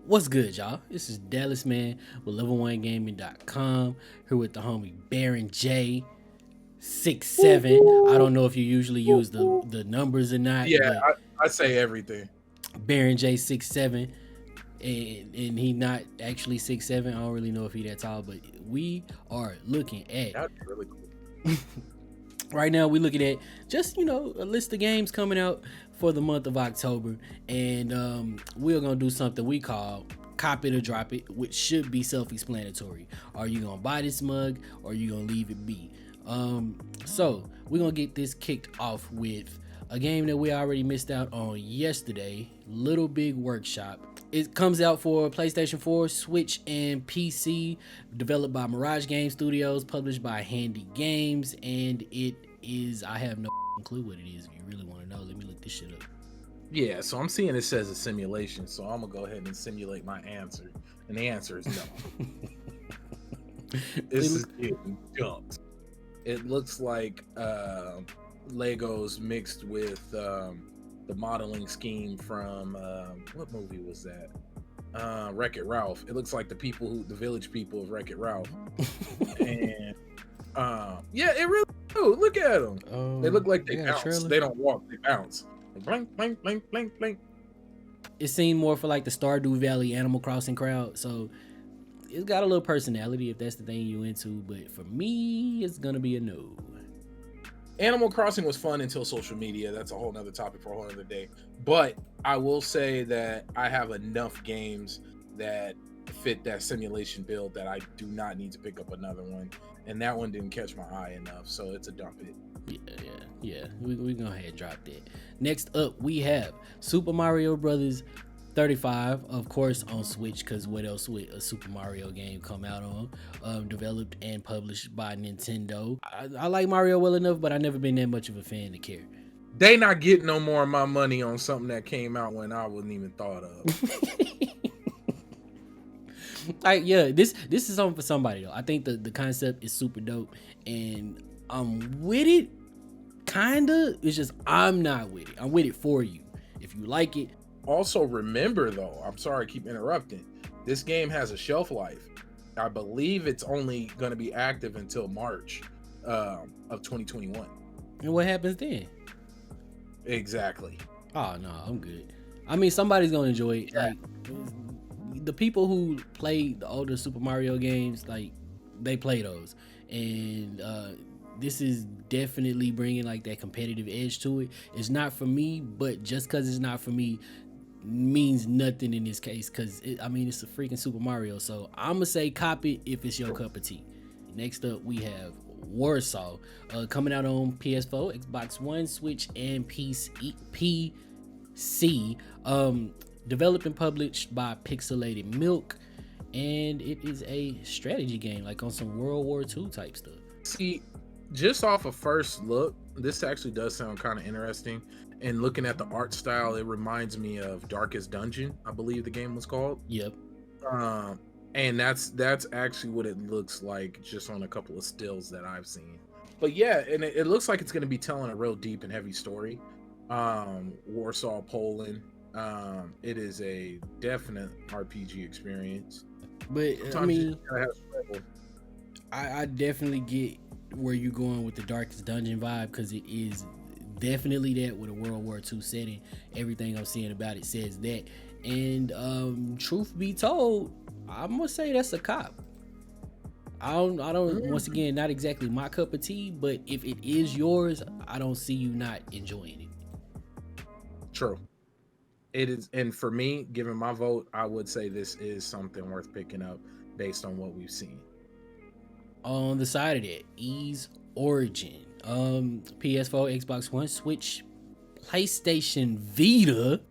What's good, y'all? This is DallazMan with Level1Gaming.com, here with the homie Baron J 67. I don't know if you usually use the numbers or not, Yeah, but I say everything. Baron J 67, and he not actually 6'7". I don't really know if he that tall, but we are looking at That's really cool. right now. We're looking at just a list of games coming out for the month of October, and we're gonna do something we call cop it or drop it, which should be self-explanatory. Are you gonna buy this mug or are you gonna leave it be? So we're gonna get this kicked off with a game that we already missed out on yesterday, Little Big Workshop. It comes out for PlayStation 4, Switch, and PC, developed by Mirage Game Studios, published by Handy Games, and it is, I have no clue what it is. If you really want to know, let me look this shit up. Yeah, so I'm seeing it says a simulation, so I'm gonna go ahead and simulate my answer, and the answer is no. This is getting dumped. It looks like Legos mixed with the modeling scheme from what movie was that? Wreck-It Ralph. It looks like the village people of Wreck-It Ralph. And yeah, it really do. Look at them. They look like they bounce. They don't walk, they bounce. Blink, blink, blink, blink, blink. It seemed more for like the Stardew Valley Animal Crossing crowd, so it's got a little personality if that's the thing you into, but for me, it's gonna be a no. Animal Crossing was fun until social media. That's a whole nother topic for a whole other day. But I will say that I have enough games that fit that simulation build that I do not need to pick up another one. And that one didn't catch my eye enough, so it's a dump it. Yeah. We go ahead and drop that. Next up, we have Super Mario Brothers 35, of course, on Switch, because what else would a Super Mario game come out on? Developed and published by Nintendo. I like Mario well enough, but I've never been that much of a fan to care. They not getting no more of my money on something that came out when I wasn't even thought of. Like, yeah, this is something for somebody though. I think the concept is super dope, and I'm with it, kinda. It's just I'm not with it. I'm with it for you. If you like it. Also, remember though, I'm sorry I keep interrupting. This game has a shelf life. I believe it's only going to be active until March of 2021. And what happens then? Exactly. Oh no, I'm good. I mean, somebody's gonna enjoy it. Yeah. Like the people who play the older Super Mario games, like they play those, and this is definitely bringing like that competitive edge to it. It's not for me, but just because it's not for me means nothing in this case, because I mean, it's a freaking Super Mario, so I'm gonna say cop it if it's your cup of tea. Next up, we have Warsaw, coming out on PS4, Xbox One, Switch, and PC. Developed and published by Pixelated Milk, and it is a strategy game, like on some World War II type stuff. See, just off of first look, this actually does sound kind of interesting. And looking at the art style, it reminds me of Darkest Dungeon, I believe the game was called. Yep. And that's actually what it looks like just on a couple of stills that I've seen. But yeah, and it looks like it's going to be telling a real deep and heavy story. Warsaw, Poland. It is a definite RPG experience. But I mean, I definitely get where you're going with the Darkest Dungeon vibe, because it is definitely that with a World War II setting. Everything I'm seeing about it says that. And truth be told, I'm gonna say that's a cop. I don't once again, not exactly my cup of tea, but if it is yours, I don't see you not enjoying it. True. It is, and for me, given my vote, I would say this is something worth picking up based on what we've seen. On the side of that, Ys Origin, PS4, Xbox One, Switch, PlayStation Vita,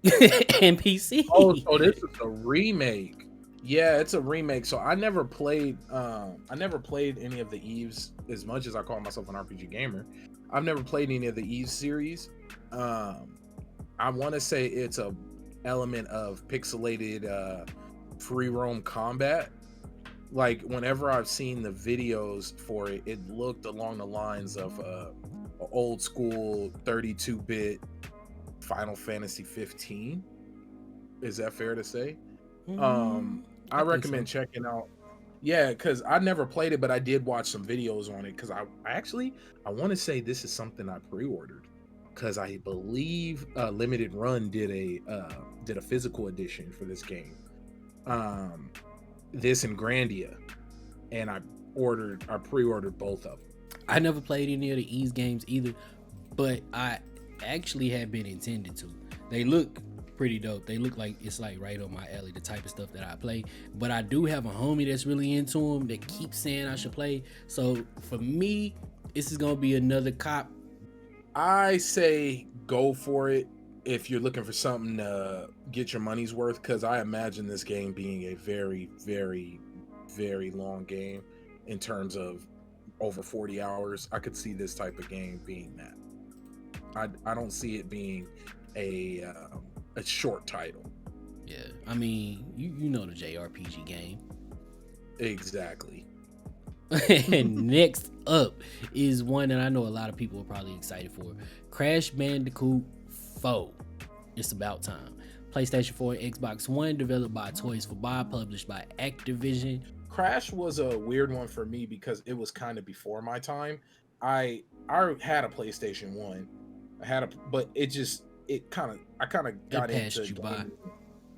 and PC. Oh, so this is a remake. Yeah, it's a remake. So I never played any of the Ys, as much as I call myself an RPG gamer. I've never played any of the Ys series. I want to say it's a element of pixelated free roam combat. Like whenever I've seen the videos for it, it looked along the lines of old school 32-bit Final Fantasy 15. Is that fair to say? I recommend checking out. Yeah, because I never played it, but I did watch some videos on it. Because I want to say this is something I pre-ordered, because I believe Limited Run did a physical edition for this game. This and Grandia, and I pre-ordered both of them. I never played any of the Ease games either, but I actually have been intended to. They look pretty dope. They look like it's like right on my alley, the type of stuff that I play. But I do have a homie that's really into them that keeps saying I should play. So for me, this is gonna be another cop. I say go for it if you're looking for something to get your money's worth, because I imagine this game being a very, very, very long game in terms of over 40 hours. I could see this type of game being that. I don't see it being a short title. Yeah, I mean, you know the JRPG game. Exactly. And next up is one that I know a lot of people are probably excited for. Crash Bandicoot 4. It's about time. PlayStation 4 and Xbox One, developed by Toys for Bob, published by Activision. Crash was a weird one for me because it was kind of before my time. I had a PlayStation 1. But I kind of got into you by.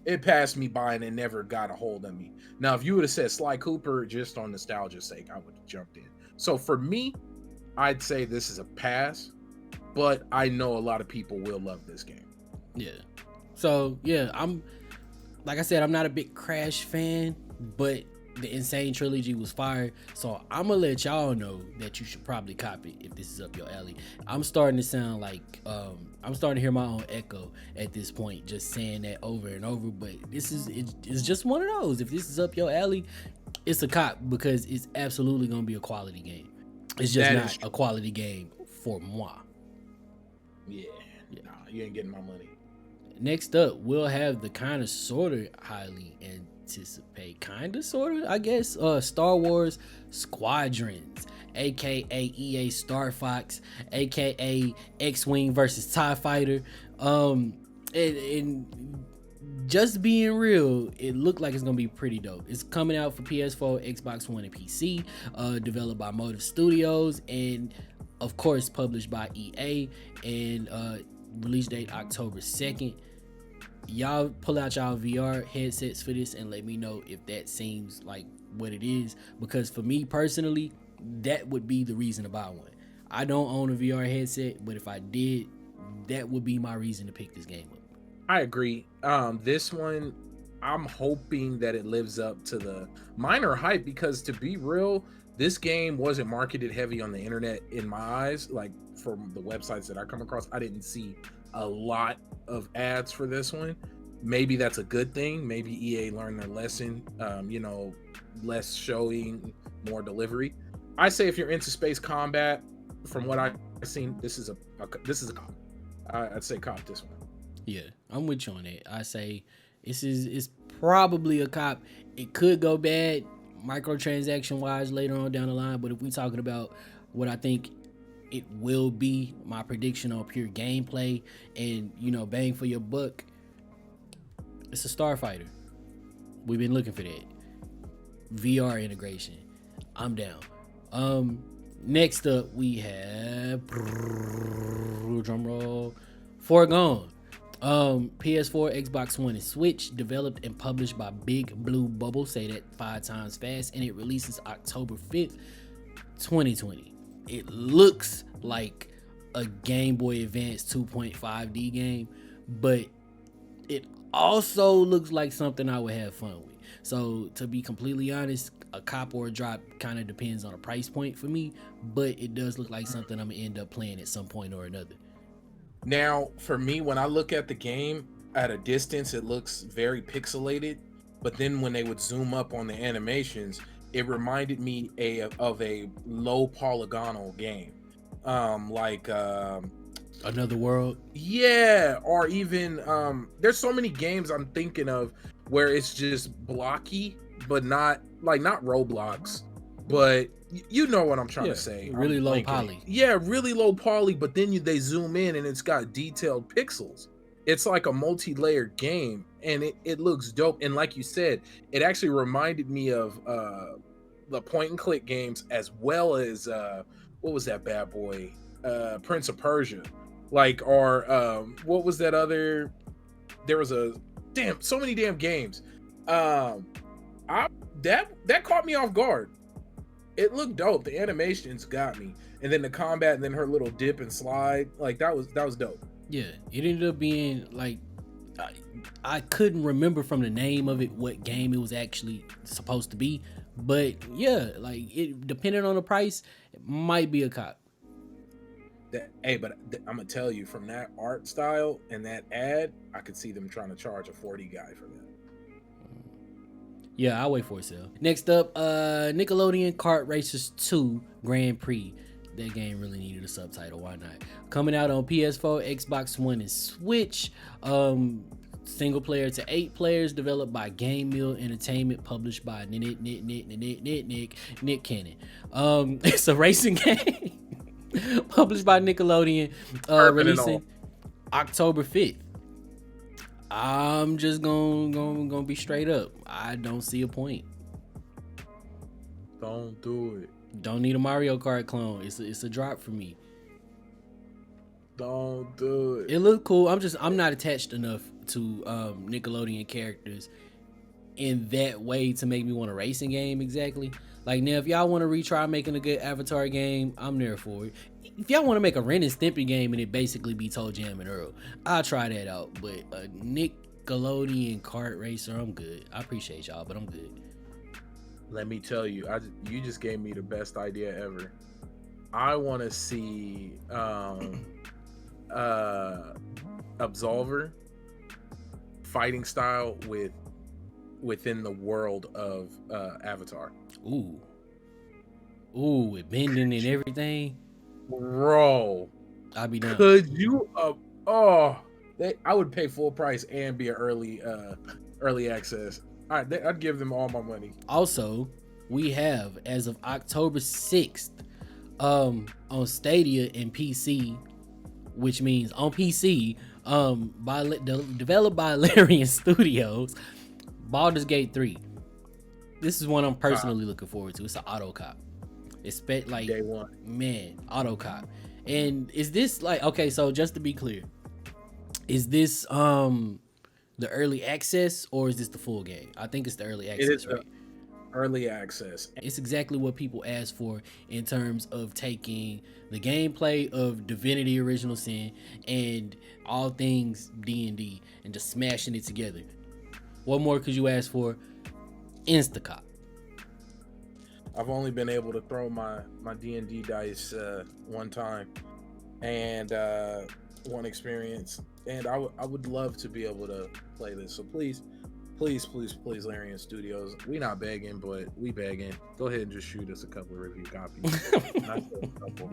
It passed me by and it never got a hold of me. Now, if you would have said Sly Cooper just on nostalgia's sake, I would have jumped in. So for me, I'd say this is a pass, but I know a lot of people will love this game. Yeah. So yeah, I'm not a big Crash fan, but the Insane Trilogy was fire. So I'm gonna let y'all know that you should probably copy it if this is up your alley. I'm starting to sound like I'm starting to hear my own echo at this point, just saying that over and over. But it's just one of those. If this is up your alley, it's a cop, because it's absolutely gonna be a quality game. It's just not a quality game for moi. Yeah. Nah, you ain't getting my money. Next up, we'll have the kind of sorta highly anticipate, kind of sorta, I guess, Star Wars Squadrons, aka EA Star Fox, aka X-Wing versus TIE Fighter. And just being real, it looked like it's gonna be pretty dope. It's coming out for PS4, Xbox One, and PC. Developed by Motive Studios, and of course published by EA, and release date October 2nd. Y'all pull out y'all VR headsets for this and let me know if that seems like what it is, because for me personally, that would be the reason to buy one. I don't own a VR headset, but if I did, that would be my reason to pick this game up. I agree. This one, I'm hoping that it lives up to the minor hype, because to be real, this game wasn't marketed heavy on the internet in my eyes. Like, from the websites that I come across, I didn't see a lot of ads for this one. Maybe that's a good thing. Maybe EA learned their lesson. Less showing, more delivery. I say if you're into space combat, from what I've seen, this is a cop. I'd say cop this one. Yeah, I'm with you on that. I say it's probably a cop. It could go bad microtransaction wise later on down the line, but if we're talking about what I think it will be, my prediction on pure gameplay and bang for your buck, it's a Starfighter. We've been looking for that VR integration. I'm down. Next up we have drum roll, Foregone. PS4, Xbox One, and Switch, developed and published by Big Blue Bubble. Say that 5 times fast. And it releases October 5th, 2020. It looks like a Game Boy Advance 2.5D game, but it also looks like something I would have fun with. So to be completely honest, a cop or a drop kind of depends on a price point for me, but it does look like something I'm gonna end up playing at some point or another. Now, for me, when I look at the game at a distance, it looks very pixelated. But then when they would zoom up on the animations, it reminded me of a low polygonal game, like Another World. Yeah, or even there's so many games I'm thinking of where it's just blocky, but not Roblox, but you know what I'm trying to say. Really low poly. Yeah, really low poly, but then they zoom in and it's got detailed pixels. it's like a multi-layered game, and it looks dope. And like you said, it actually reminded me of the point and click games, as well as what was that bad boy, Prince of Persia, like, or what was that other, there was a so many damn games. I that caught me off guard. It looked dope. The animations got me, and then the combat, and then her little dip and slide, like that was dope. Yeah, it ended up being like, I couldn't remember from the name of it what game it was actually supposed to be, but yeah, like it, depending on the price, it might be a cop. But I'm gonna tell you, from that art style and that ad, I could see them trying to charge a 40 guy for that. Yeah, I'll wait for it sale. Next up, Nickelodeon Kart Racers 2 Grand Prix. That game really needed a subtitle. Why not? Coming out on PS4, Xbox One, and Switch. Single player to 8 players, developed by Game Mill Entertainment, published by Nick Cannon. It's a racing game published by Nickelodeon, releasing October 5th. I'm just gonna be straight up. I don't see a point. Don't do it. Don't need a Mario Kart clone. It's a drop for me. Don't do it. It looked cool. I'm not attached enough to Nickelodeon characters in that way to make me want a racing game exactly. Like, now, if y'all want to retry making a good Avatar game, I'm there for it. If y'all want to make a Ren and Stimpy game and it basically be Toe Jam and Earl, I'll try that out. But a Nickelodeon kart racer, I'm good. I appreciate y'all, but I'm good. Let me tell you, you just gave me the best idea ever. I want to see Absolver fighting style within the world of Avatar. Ooh, with bending and everything. Bro, I'll be down. Could you? I would pay full price and be an early access. I'd give them all my money. Also, we have, as of October 6th, on Stadia and PC, which means on PC, developed by Larian Studios, Baldur's Gate 3. This is one I'm personally looking forward to. It's an auto cop. Expect, like, Day one. Man, auto cop. And is this like, okay, so just to be clear, is this the early access or is this the full game? I think it's the early access. It is, right? Early access. It's exactly what people asked for in terms of taking the gameplay of Divinity Original Sin and all things D&D and just smashing it together. What more could you ask for? Instacop. I've only been able to throw my D&D dice one time, and one experience, and I would love to be able to play this. So please, Larian Studios, we not begging, but we begging. Go ahead and just shoot us a couple of review copies. Not a couple.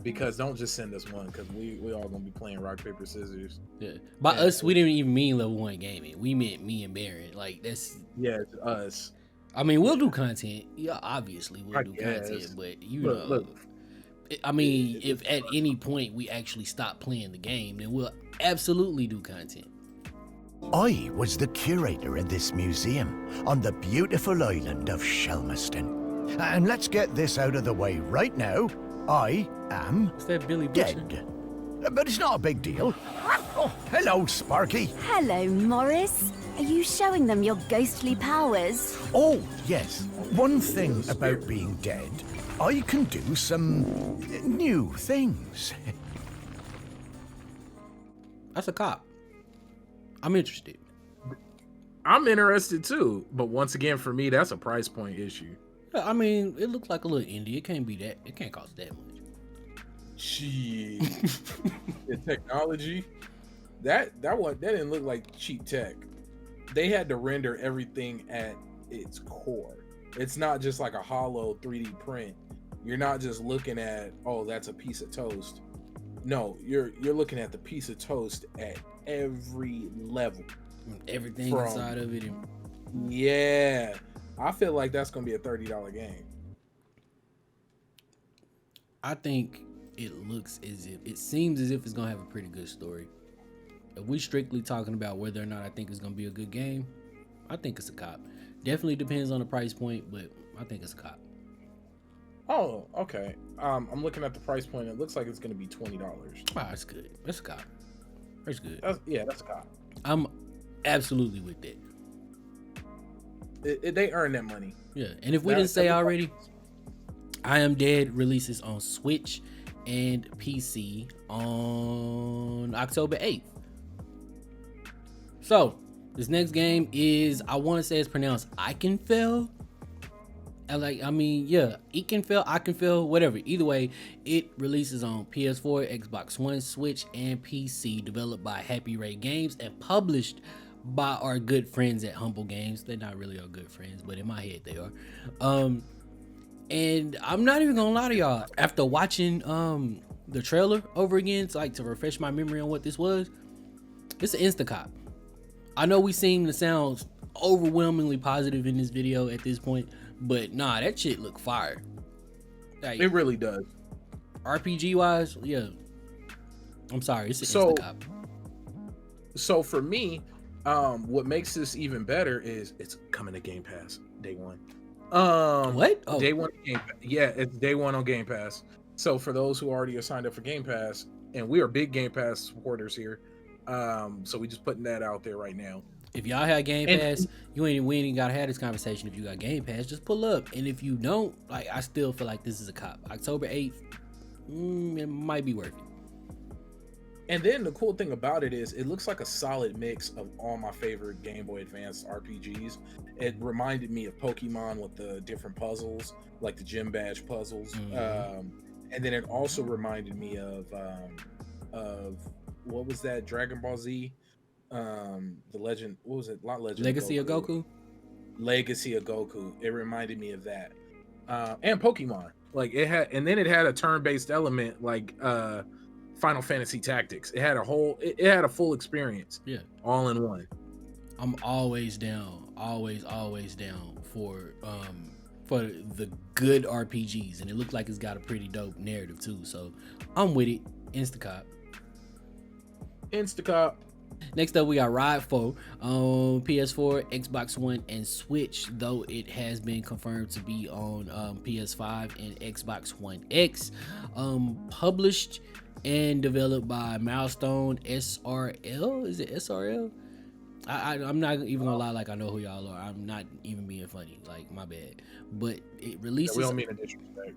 Because don't just send us one, because we all gonna be playing rock paper scissors. Yeah. By us, we didn't even mean level 1 gaming. We meant me and Baron. Like, that's it's us. I mean, we'll do content. Yeah, obviously we'll do content, but look, I mean, if at any point we actually stop playing the game, then we'll absolutely do content. I was the curator in this museum on the beautiful island of Shelmiston. And let's get this out of the way right now. I am Is that Billy Butcher? dead. But it's not a big deal. Oh, hello, Sparky. Hello, Morris. Are you showing them your ghostly powers? Oh, yes. One thing about being dead, I can do some new things. That's a cop. I'm interested. I'm interested too, but once again, for me, that's a price point issue. Yeah, I mean, it looks like a little indie. It can't be that. It can't cost that much. Shit. The technology, that didn't look like cheap tech. They had to render everything at its core. It's not just like a hollow 3D print. You're not just looking at, oh, that's a piece of toast. No, you're looking at the piece of toast at every level. Everything inside of it. Yeah. I feel like that's going to be a $30 game. I think it seems as if it's going to have a pretty good story. if we strictly talking about whether or not I think it's gonna be a good game, I think it's a cop. Definitely depends on the price point, but I think it's a cop. Oh, okay. I'm looking at the price point. It looks like it's going to be $20. Oh, that's good. That's a cop. That's good. That's a cop. I'm absolutely with that. They earn that money. Yeah, and if we didn't say already, I Am Dead releases on Switch and PC on October 8th. So this next game is, I want to say it's pronounced Ikenfell. Ikenfell, whatever. Either way, it releases on PS4, Xbox One, Switch, and PC. Developed by Happy Ray Games and published by our good friends at Humble Games. They're not really our good friends, but in my head they are. And I'm not even gonna lie to y'all. After watching the trailer over again, to refresh my memory on what this was, it's an Instacop. I know we seem to sound overwhelmingly positive in this video at this point, but nah, that shit look fire. Like, it really does. RPG wise, yeah. I'm sorry, it's an Instacop. So for me, what makes this even better is it's coming to Game Pass day one. What? Oh. Day one Game Pass. Yeah, it's day one on Game Pass. So for those who already are signed up for Game Pass, and we are big Game Pass supporters here, so we just putting that out there right now. If y'all have Game Pass, we ain't even gotta have this conversation. If you got Game Pass, just pull up. And if you don't, I still feel like this is a cop. October 8th, it might be worth it. And then the cool thing about it is it looks like a solid mix of all my favorite Game Boy Advance RPGs. It reminded me of Pokemon with the different puzzles, like the gym badge puzzles. Mm-hmm. And then it also reminded me of what was that, Dragon Ball Z? The Legend, what was it? Not Legend. Legacy of Goku? Legacy of Goku. It reminded me of that. And Pokemon. Like it had a turn-based element like Final Fantasy Tactics. It had a full experience. Yeah. All in one. I'm always down. Always down for the good RPGs. And it looked like it's got a pretty dope narrative too. So I'm with it. Instacop. Next up, we got Ride 4 on PS4, Xbox One, and Switch, though it has been confirmed to be on PS5 and Xbox One X. Published and developed by Milestone SRL. Is it SRL? I'm not even gonna lie, like I know who y'all are. I'm not even being funny, like my bad. But it releases. We don't mean a disrespect.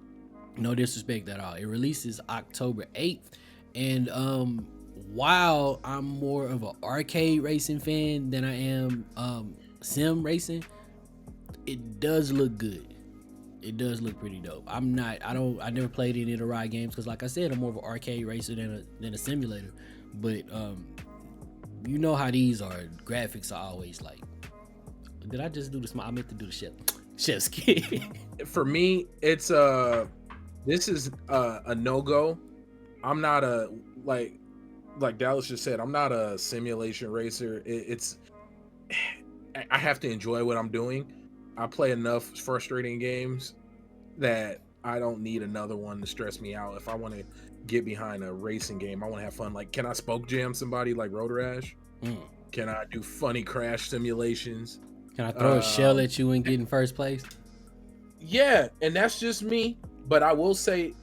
No disrespect at all. It releases October 8th, and while I'm more of an arcade racing fan than I am sim racing, it does look good. It does look pretty dope. I never played any of the ride games because, like I said, I'm more of an arcade racer than a simulator. But you know how these are. Graphics are always like. Did I just do the smile? I meant to do the chef's kiss. For me, it's this is a no-go. I'm not a like Dallas just said, I'm not a simulation racer. I have to enjoy what I'm doing. I play enough frustrating games that I don't need another one to stress me out. If I want to get behind a racing game, I want to have fun. Like, can I spoke jam somebody like Road Rash? Can I do funny crash simulations? Can I throw a shell at you and get in first place? Yeah, and that's just me. But I will say,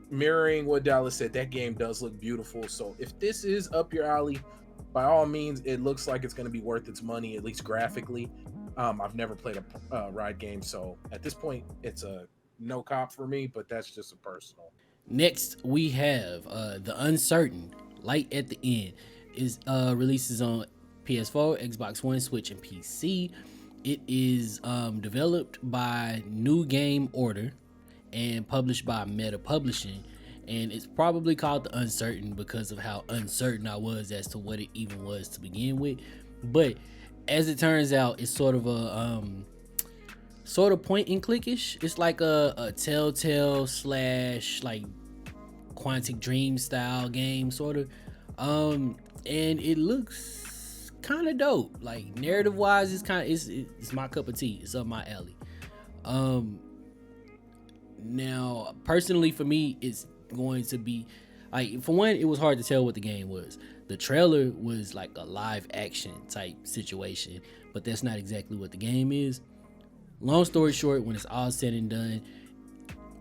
mirroring what Dallas said, that game does look beautiful. So if this is up your alley, by all means, it looks like it's going to be worth its money, at least graphically. I've never played a ride game, so at this point, it's a no cop for me, but that's just a personal. Next, we have The Uncertain, Light at the End. Is releases on PS4, Xbox One, Switch, and PC. It is developed by New Game Order and published by Meta Publishing, and it's probably called The Uncertain because of how uncertain I was as to what it even was to begin with. But as it turns out, it's sort of a sort of point and clickish. It's like a Telltale / like Quantic Dream style game, sort of, and it looks kind of dope. Like narrative wise, it's my cup of tea. It's up my alley. Now, personally for me, it's going to be, Like, for one, it was hard to tell what the game was. The trailer was like a live action type situation, but that's not exactly what the game is. Long story short, when it's all said and done,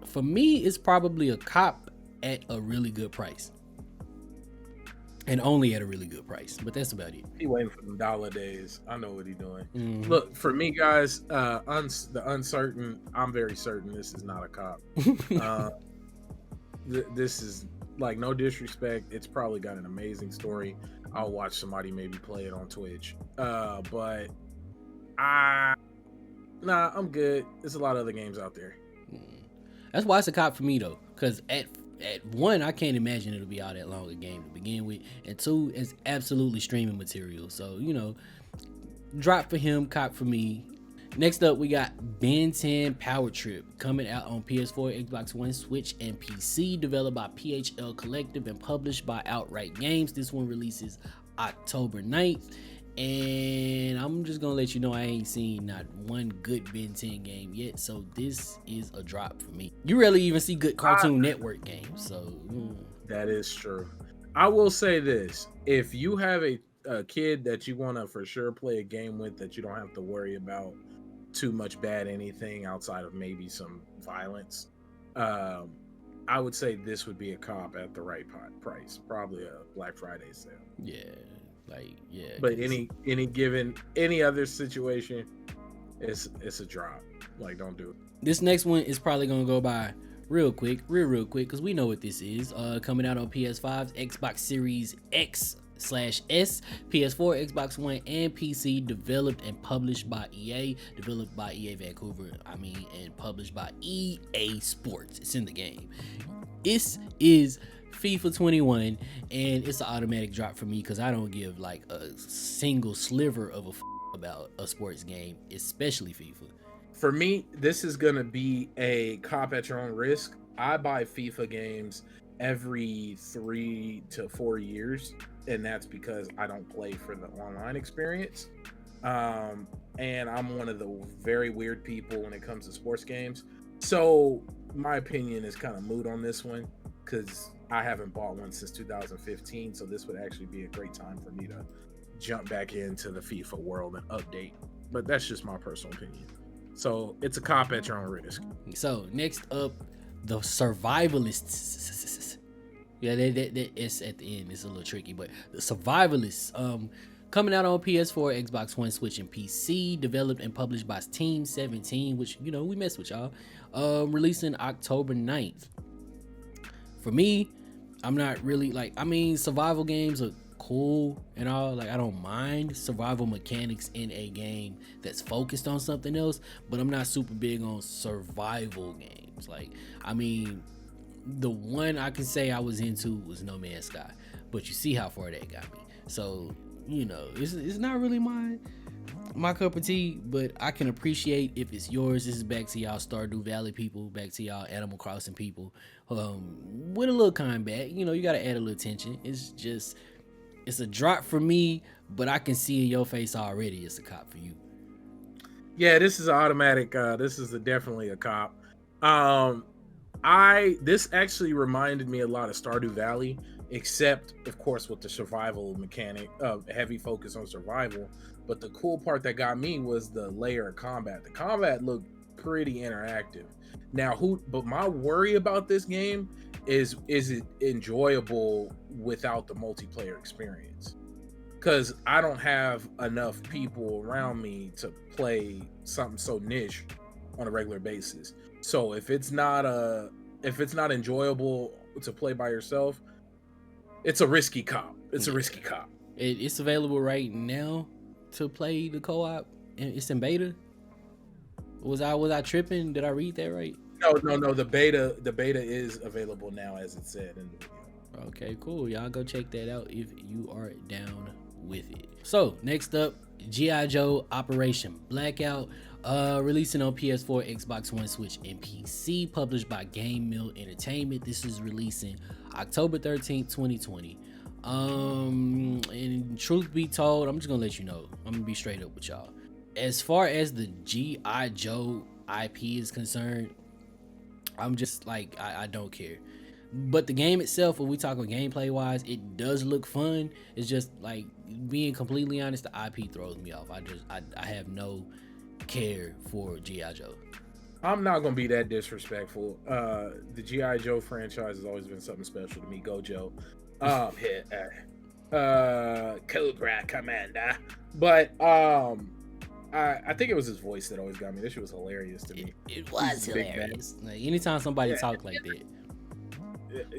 for me, it's probably a cop at a really good price. And only at a really good price, but that's about it. He waiting for them dollar days. I know what he doing. Look, for me, guys, the uncertain, I'm very certain this is not a cop. This is, like, no disrespect, it's probably got an amazing story. I'll watch somebody maybe play it on Twitch. But I'm good. There's a lot of other games out there. That's why it's a cop for me though, because at one, I can't imagine it'll be all that long a game to begin with, and two, it's absolutely streaming material. So, you know, drop for him, cop for me. Next up, we got Ben 10 Power Trip, coming out on PS4, Xbox One, Switch, and PC, developed by PHL Collective and published by Outright Games. This one releases October 9th. And I'm just gonna let you know I ain't seen not one good Ben 10 game yet, so this is a drop for me. You rarely even see good Cartoon Network games, so that is true. I will say this: if you have a kid that you want to for sure play a game with, that you don't have to worry about too much bad anything outside of maybe some violence, I would say this would be a cop at the right price, probably a Black Friday sale. Yeah. Like, yeah, but any other situation, it's a drop. Like, don't do it. This next one is probably gonna go by real quick, because we know what this is. Coming out on PS5, Xbox Series X/S, PS4, Xbox One, and PC. Developed and published by EA. Developed by EA Vancouver. And published by EA Sports. It's in the game. This is FIFA 21, and it's an automatic drop for me because I don't give like a single sliver of a about a sports game, especially FIFA. For me, this is gonna be a cop at your own risk. I buy FIFA games every 3 to 4 years, and that's because I don't play for the online experience. And I'm one of the very weird people when it comes to sports games. So my opinion is kind of moot on this one because I haven't bought one since 2015, so this would actually be a great time for me to jump back into the FIFA world and update. But that's just my personal opinion. So it's a cop at your own risk. So next up, the Survivalists. Yeah, it's at the end. It's a little tricky, but the Survivalists, coming out on PS4, Xbox One, Switch, and PC. Developed and published by Team 17, which, you know, we mess with y'all. Releasing October 9th. For me, I'm not really survival games are cool and all. Like, I don't mind survival mechanics in a game that's focused on something else, but I'm not super big on survival games. Like, the one I can say I was into was No Man's Sky, but you see how far that got me. So, you know, it's not really my cup of tea, but I can appreciate if it's yours. This is back to y'all Stardew Valley people, back to y'all Animal Crossing people, with a little combat. You know, you gotta add a little tension. It's a drop for me, but I can see in your face already it's a cop for you. Yeah, this is an automatic. This is definitely a cop. This actually reminded me a lot of Stardew Valley, except of course with the survival mechanic, heavy focus on survival. But the cool part that got me was the layer of combat. The combat looked pretty interactive. Now, but my worry about this game is it enjoyable without the multiplayer experience? Because I don't have enough people around me to play something so niche on a regular basis. So if it's not enjoyable to play by yourself, it's a risky cop. It's available right now to play the co-op, and it's in beta. Was I tripping? Did I read that right? No. The beta is available now, as it said in the video. Okay, cool. Y'all go check that out if you are down with it. So next up, G.I. Joe Operation Blackout, releasing on PS4, Xbox One, Switch, and PC. Published by Game Mill Entertainment. This is releasing October 13th, 2020. And truth be told, I'm just gonna let you know, I'm gonna be straight up with y'all. As far as the G.I. Joe IP is concerned, I'm just like, I don't care. But the game itself, when we talk about gameplay wise, it does look fun. It's just like, being completely honest, the IP throws me off. I have no care for G.I. Joe. I'm not gonna be that disrespectful. The G.I. Joe franchise has always been something special to me. Go Joe. Cobra Commander. But I think it was his voice that always got me. This shit was hilarious to me. It was hilarious. Like, anytime somebody talk like that.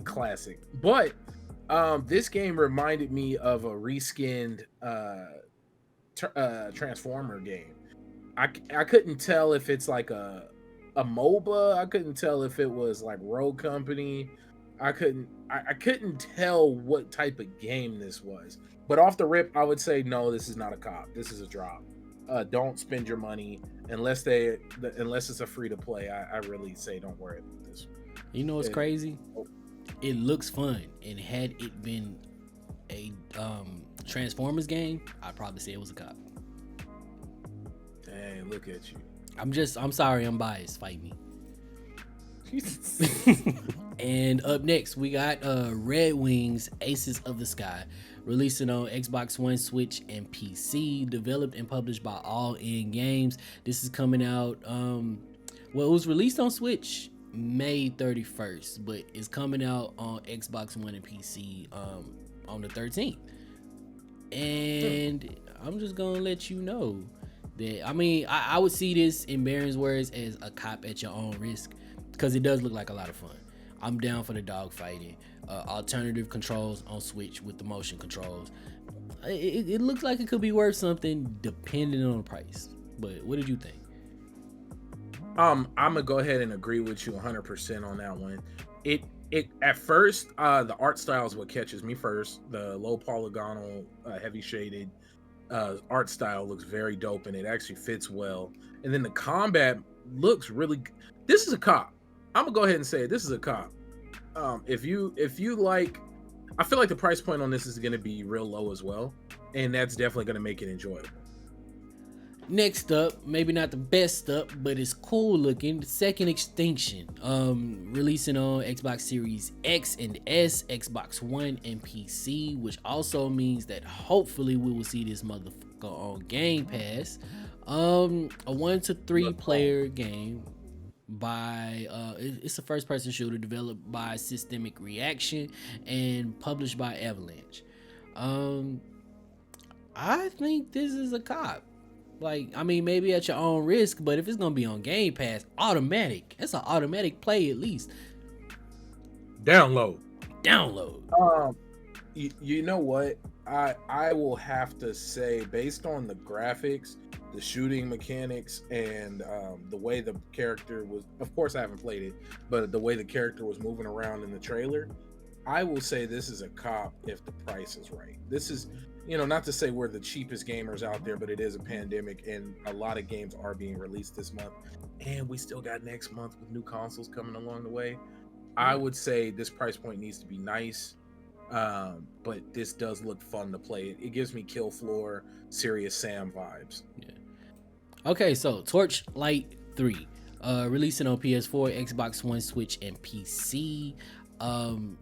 Classic. But this game reminded me of a reskinned Transformer game. I couldn't tell if it's like a MOBA. I couldn't tell if it was like Rogue Company. I couldn't tell what type of game this was. But off the rip, I would say no, this is not a cop. This is a drop. Don't spend your money unless it's a free to play. I really say don't worry about this. You know what's crazy? It looks fun, and had it been a Transformers game, I'd probably say it was a cop. Dang, look at you. I'm sorry, I'm biased. Fight me. And up next, we got Red Wings Aces of the Sky, releasing on Xbox One, Switch, and PC, developed and published by All In Games. This is coming out, well, it was released on Switch May 31st, but it's coming out on Xbox One and PC on the 13th. And I'm just gonna let you know that, I mean, I would see this, in Baron's words, as a cop at your own risk, because it does look like a lot of fun. I'm down for the dog fighting, alternative controls on Switch with the motion controls. It looks like it could be worth something depending on the price. But what did you think? I'm gonna go ahead and agree with you 100% on that one. It at first, the art style is what catches me first. The low polygonal, heavy shaded art style looks very dope, and it actually fits well. And then the combat looks really. This is a cop. I'm gonna go ahead and say it. This is a cop. If you like, I feel like the price point on this is gonna be real low as well, and that's definitely gonna make it enjoyable. Next up, maybe not the best up, but it's cool looking. The second Extinction, releasing on Xbox Series X and S, Xbox One, and PC, which also means that hopefully we will see this motherfucker on Game Pass. A 1 to 3 player game by it's a first person shooter developed by Systemic Reaction and published by Avalanche. I think this is a cop. Like, I mean, maybe at your own risk, but if it's gonna be on Game Pass, automatic. It's an automatic play at least. Download. You know what? I will have to say, based on the graphics, the shooting mechanics, and the way the character was, of course I haven't played it, but the way the character was moving around in the trailer, I will say this is a cop if the price is right. This is, not to say we're the cheapest gamers out there, but it is a pandemic and a lot of games are being released this month, and we still got next month with new consoles coming along the way. I would say this price point needs to be nice, but this does look fun to play. It gives me Kill Floor, Serious Sam vibes. Yeah. Okay, so Torchlight 3, releasing on PS4, Xbox One, Switch, and PC,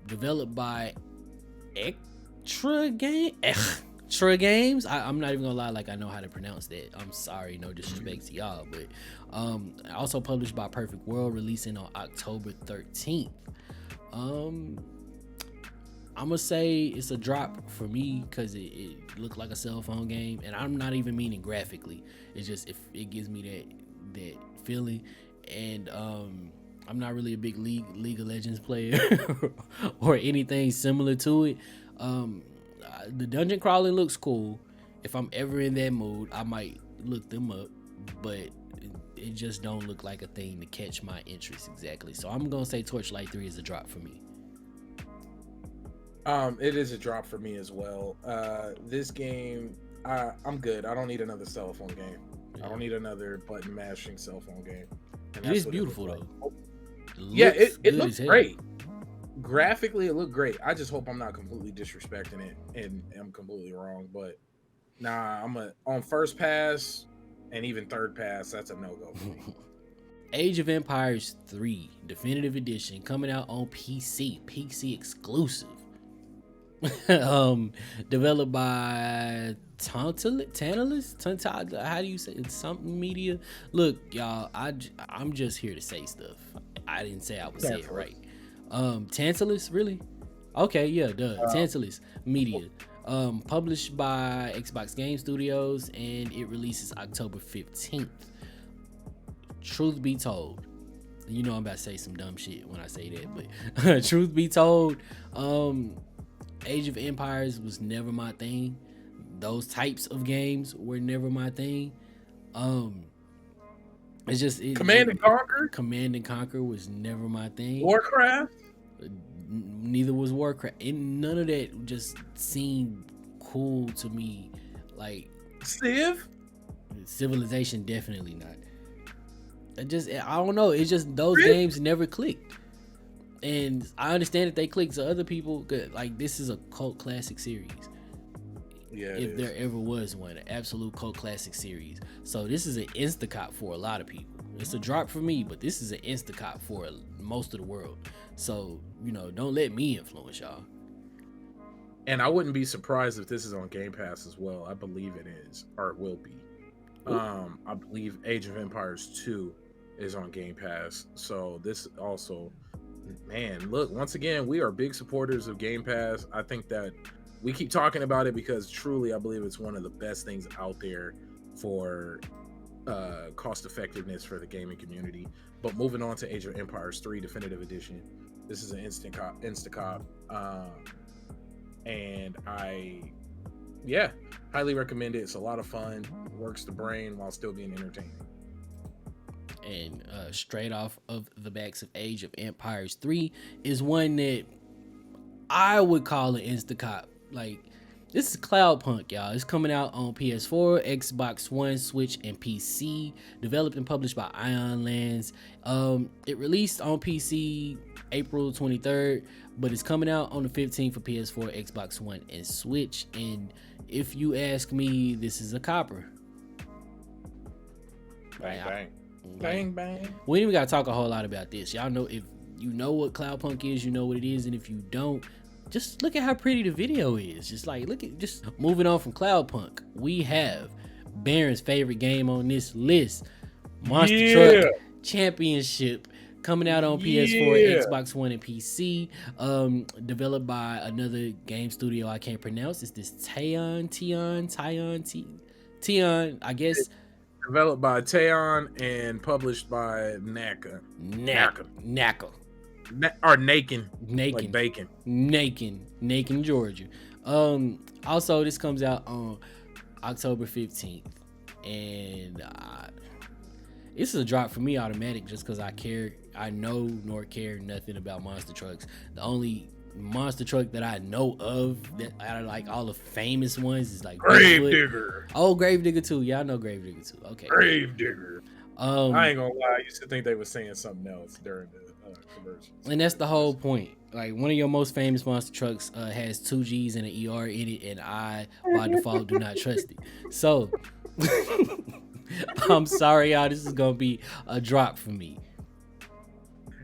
developed by Extra Games. I'm not even gonna lie, like, I know how to pronounce that. I'm sorry, no disrespect to y'all, but also published by Perfect World, releasing on October 13th. I'm gonna say it's a drop for me because it looked like a cell phone game, and I'm not even meaning graphically. It's just, if it gives me that feeling, and I'm not really a big League of Legends player or anything similar to it. The dungeon crawling looks cool. If I'm ever in that mood, I might look them up, but it just don't look like a thing to catch my interest exactly. So I'm gonna say Torchlight 3 is a drop for me. It is a drop for me as well. This game, I'm good. I don't need another cell phone game. I don't need another button mashing cell phone game. And it is beautiful though. Yeah, it looks great. Graphically, it looked great. I just hope I'm not completely disrespecting it and I'm completely wrong. But nah, on first pass and even third pass, that's a no-go for me. Age of Empires 3 Definitive Edition coming out on PC exclusive. Developed by Tantalus, how do you say it? Something media. Look, y'all, I'm just here to say stuff. I didn't say I would say it right. Tantalus, really? Okay, yeah, Tantalus Media. Published by Xbox Game Studios, and it releases October 15th. Truth be told, you know I'm about to say some dumb shit when I say that, but truth be told, Age of Empires was never my thing. Those types of games were never my thing. It's just Command and Conquer. Command and Conquer was never my thing. Warcraft. Neither was Warcraft. And none of that just seemed cool to me. Like Civilization, definitely not. I don't know. It's just those games never clicked. And I understand that they click to other people. Like, this is a cult classic series. Yeah, if there ever was one, an absolute cult classic series. So this is an Instacop for a lot of people. It's a drop for me, but this is an Instacop for most of the world. So, don't let me influence y'all. And I wouldn't be surprised if this is on Game Pass as well. I believe it is, or it will be. I believe Age of Empires 2 is on Game Pass. So this also, man, look, once again, we are big supporters of Game Pass. I think that we keep talking about it because truly I believe it's one of the best things out there for cost effectiveness for the gaming community. But moving on to Age of Empires 3 Definitive Edition, this is an Instacop, and I highly recommend it. It's a lot of fun, works the brain while still being entertaining. And straight off of the backs of Age of Empires 3 is one that I would call an Instacop. Like, this is Cloudpunk, y'all. It's coming out on PS4, Xbox One, Switch, and PC. Developed and published by Ion Lands. It released on PC April 23rd, but it's coming out on the 15th for PS4, Xbox One, and Switch. And if you ask me, this is a copper. Bang, bang. Bang, bang. We ain't even gotta talk a whole lot about this. Y'all know, if you know what Cloudpunk is, you know what it is. And if you don't, just look at how pretty the video is. Just moving on from Cloudpunk, we have Baron's favorite game on this list, Monster Truck Championship, coming out on PS4, Xbox One, and PC. Developed by another game studio I can't pronounce. It's this Tion, I guess. Developed by Tion and published by Naka. Or Nakin, like bacon. Nakin, Georgia. Also, this comes out on October 15th, and this is a drop for me automatic, just because I know nor care nothing about monster trucks. The only monster truck that I know of that out of like all the famous ones is like Gravedigger. Oh, Gravedigger 2. Yeah, I know Gravedigger 2. Okay. Gravedigger. I ain't gonna lie, I used to think they were saying something else during the commercials. And that's the whole point. Like, one of your most famous monster trucks has 2 G's and an ER in it, and I by default do not trust it. So I'm sorry, y'all, this is gonna be a drop for me.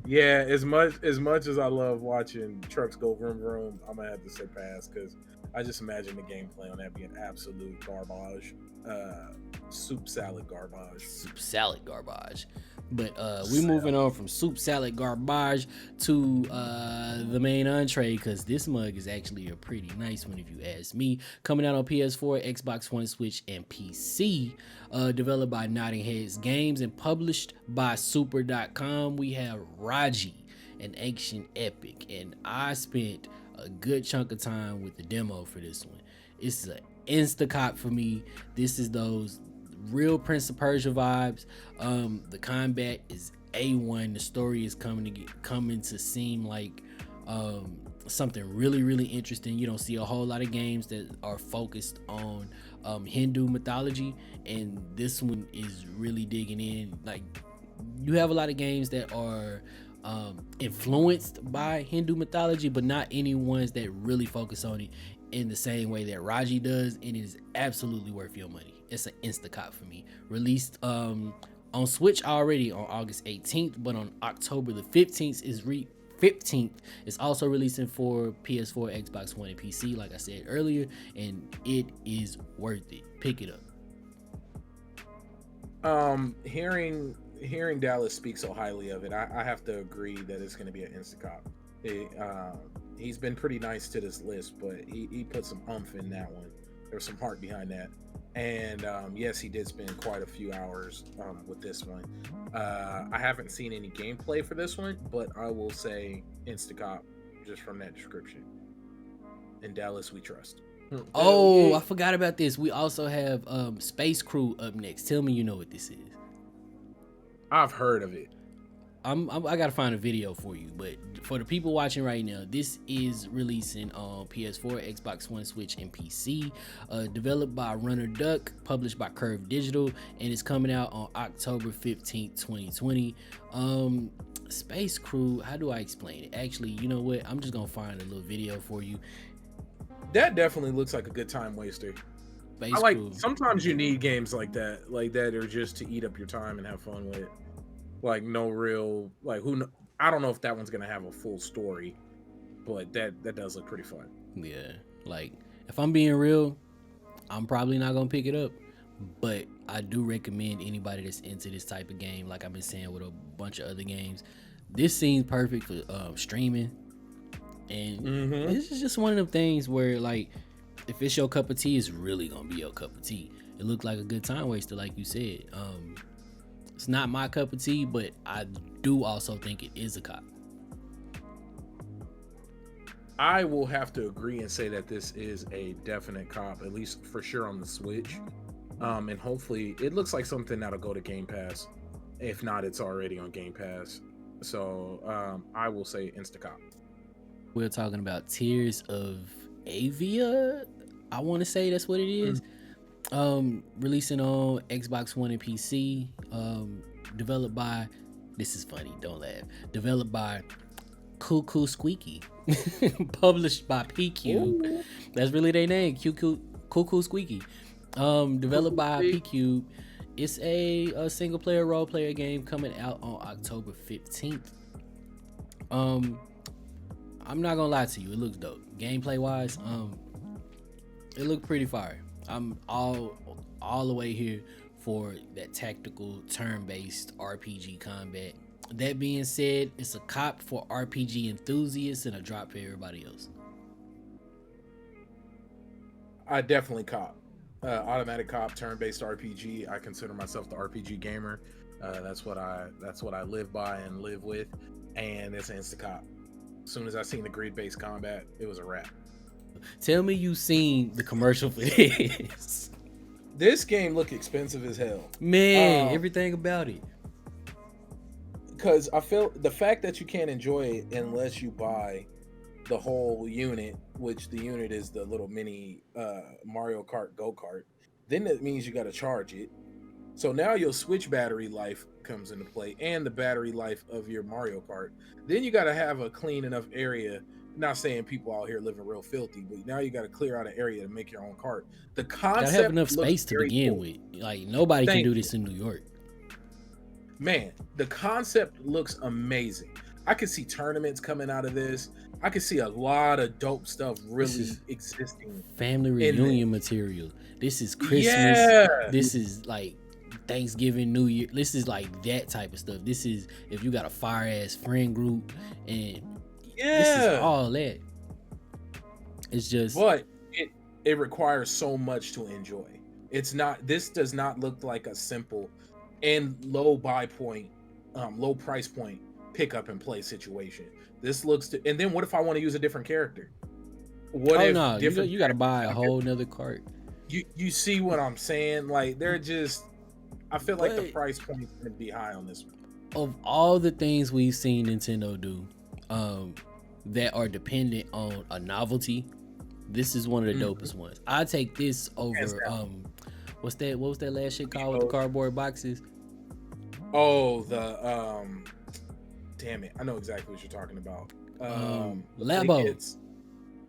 Yeah, as much as I love watching trucks go vroom vroom, I'm gonna have to say pass, because I just imagine the gameplay on that being absolute garbage. Soup salad garbage. But we moving on from soup salad garbage to the main entree, because this mug is actually a pretty nice one if you ask me. Coming out on PS4, Xbox One, Switch, and PC. Developed by Notting Heads Games and published by Super.com. We have Raji, an ancient epic, and I spent a good chunk of time with the demo for this one. It's an Instacop for me. This is those real Prince of Persia vibes. The combat is A1. The story is coming to seem like something really, really interesting. You don't see a whole lot of games that are focused on Hindu mythology, and this one is really digging in. Like, you have a lot of games that are influenced by Hindu mythology, but not any ones that really focus on it in the same way that Raji does, and it is absolutely worth your money. It's an Instacop for me. Released on On Switch already on August 18th, but on October the 15th it's also releasing for PS4, Xbox One, and PC, like I said earlier, and it is worth it. Pick it up. Hearing Dallas speak so highly of it, I have to agree that it's going to be an Instacop. He's been pretty nice to this list, but he put some oomph in that one. There's some heart behind that. And yes, he did spend quite a few hours with this one. I haven't seen any gameplay for this one, but I will say Instacop just from that description. In Dallas, we trust. Oh, I forgot about this. We also have Space Crew up next. Tell me you know what this is. I've heard of it. I gotta find a video for you, but for the people watching right now, this is releasing on PS4, Xbox One, Switch, and PC. Developed by Runner Duck, published by Curve Digital, and it's coming out on October 15th, 2020. Space Crew, how do I explain it? Actually, you know what? I'm just gonna find a little video for you. That definitely looks like a good time waster. Sometimes you need games like that are just to eat up your time and have fun with. Like no real, I don't know if that one's gonna have a full story, but that does look pretty fun. Yeah, like if I'm being real, I'm probably not gonna pick it up, but I do recommend anybody that's into this type of game, like I've been saying with a bunch of other games, this seems perfect for streaming, and this is just one of them things where, like, if it's your cup of tea, it's really gonna be your cup of tea. It looked like a good time waster, like you said. It's not my cup of tea, but I do also think it is a cop. I will have to agree and say that this is a definite cop, at least for sure on the Switch. And hopefully it looks like something that'll go to Game Pass. If not, it's already on Game Pass. So I will say Instacop. We're talking about Tears of Avia. I want to say that's what it is. Releasing on Xbox One and PC. Developed by, this is funny, don't laugh. Developed by Cuckoo Squeaky. Published by P-Cube. That's really their name, Cuckoo Squeaky. Developed by P-Cube. It's a single player role player game coming out on October 15th. I'm not gonna lie to you, it looks dope. Gameplay wise, it looked pretty fire. I'm all the way here for that tactical turn-based RPG combat. That being said, it's a cop for RPG enthusiasts and a drop for everybody else. I definitely cop. Automatic cop, turn-based RPG. I consider myself the RPG gamer. That's what I live by and live with. And it's Instacop. As soon as I seen the grid-based combat, it was a wrap. Tell me you seen the commercial for this. This game looked expensive as hell. Man, everything about it. Because I feel the fact that you can't enjoy it unless you buy the whole unit, which the unit is the little mini Mario Kart go-kart, then that means you got to charge it. So now your Switch battery life comes into play and the battery life of your Mario Kart. Then you got to have a clean enough area. Not saying people out here living real filthy, but now you got to clear out an area to make your own cart. The concept gotta have enough space to begin with. Like nobody can do this in New York. Man, the concept looks amazing. I could see tournaments coming out of this. I could see a lot of dope stuff really existing. Family reunion material. This is Christmas. Yeah. This is like Thanksgiving, New Year. This is like that type of stuff. This is if you got a fire ass friend group and this is all that. It's just, but it requires so much to enjoy. This does not look like a simple and low price point pick up and play situation. This looks and then what if I want to use a different character? You got to buy a whole nother cart. You see what I'm saying? Like they're just, I feel like the price point is going to be high on this one. Of all the things we've seen Nintendo do, that are dependent on a novelty, this is one of the dopest ones. I take this over what was that last shit called with the cardboard boxes? Oh, the damn it, I know exactly what you're talking about. Labo.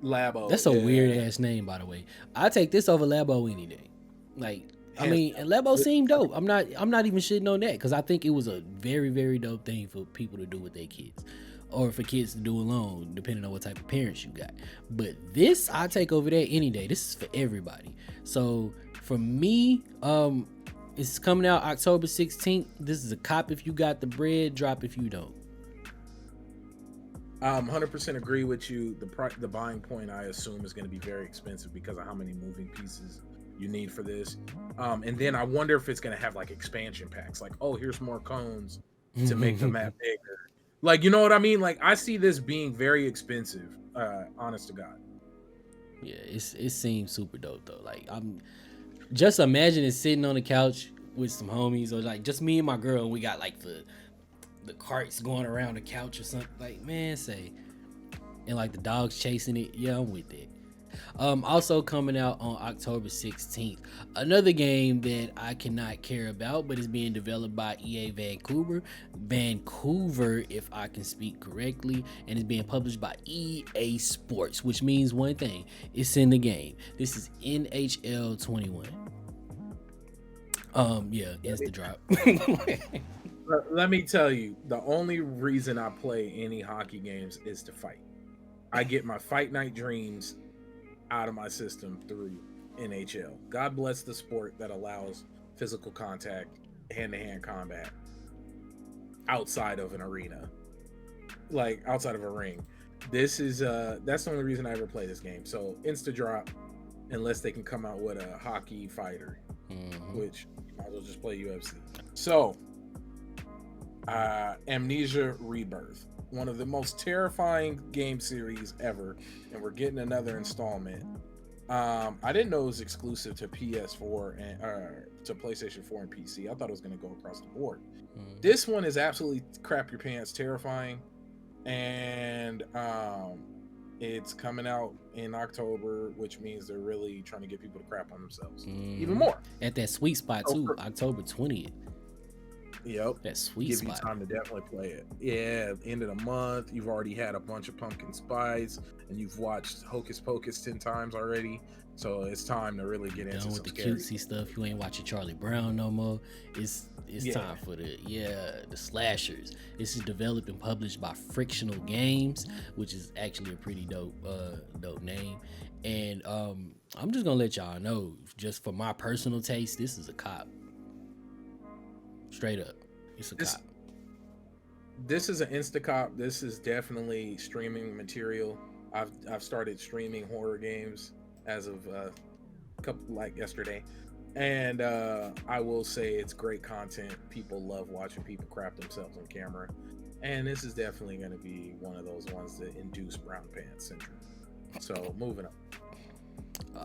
Labo. That's a weird ass name, by the way. I take this over Labo any day. Like I mean, and Lebo seemed dope. I'm not even shitting on that because I think it was a very, very dope thing for people to do with their kids, or for kids to do alone, depending on what type of parents you got. But this, I take over that any day. This is for everybody. So for me, it's coming out October 16th. This is a cop if you got the bread, drop if you don't. 100% agree with you. The buying point, I assume, is going to be very expensive because of how many moving pieces you need for this. And then I wonder if it's going to have like expansion packs, like, oh, here's more cones to make the map bigger. Like, you know what I mean? Like, I see this being very expensive, honest to God. Yeah, it seems super dope though. Like, I'm just imagining sitting on the couch with some homies, or like just me and my girl, and we got like the carts going around the couch or something. Like, man, say, and like the dogs chasing it. Yeah, I'm with it. Also coming out on October 16th, another game that I cannot care about, but is being developed by EA Vancouver, if I can speak correctly, and is being published by EA Sports, which means one thing: it's in the game. This is NHL 21. Yeah, it's the drop. Let me tell you, the only reason I play any hockey games is to fight. I get my fight night dreams out of my system through NHL. God bless the sport that allows physical contact, hand-to-hand combat outside of an arena, like outside of a ring. This is that's the only reason I ever play this game. So insta drop, unless they can come out with a hockey fighter, which you might as well just play UFC. So Amnesia Rebirth, one of the most terrifying game series ever, and we're getting another installment. I didn't know it was exclusive to PS4 and to PlayStation 4 and PC. I thought it was going to go across the board. This one is absolutely crap your pants terrifying, and it's coming out in October, which means they're really trying to get people to crap on themselves even more. At that sweet spot too, October 20th. Yep. That sweet Give spot. you time to definitely play it. Yeah, end of the month. You've already had a bunch of pumpkin spice, and you've watched Hocus Pocus 10 times already. So it's time to really get into done some with the scary cutesy stuff. You ain't watching Charlie Brown no more. It's time for the slashers. This is developed and published by Frictional Games, which is actually a pretty dope name. And I'm just gonna let y'all know, just for my personal taste, this is a cop. Straight up, it's a cop. This is an Instacop. This is definitely streaming material. I've started streaming horror games as of yesterday, and I will say it's great content. People love watching people crap themselves on camera, and this is definitely going to be one of those ones that induce brown pants syndrome. So moving on.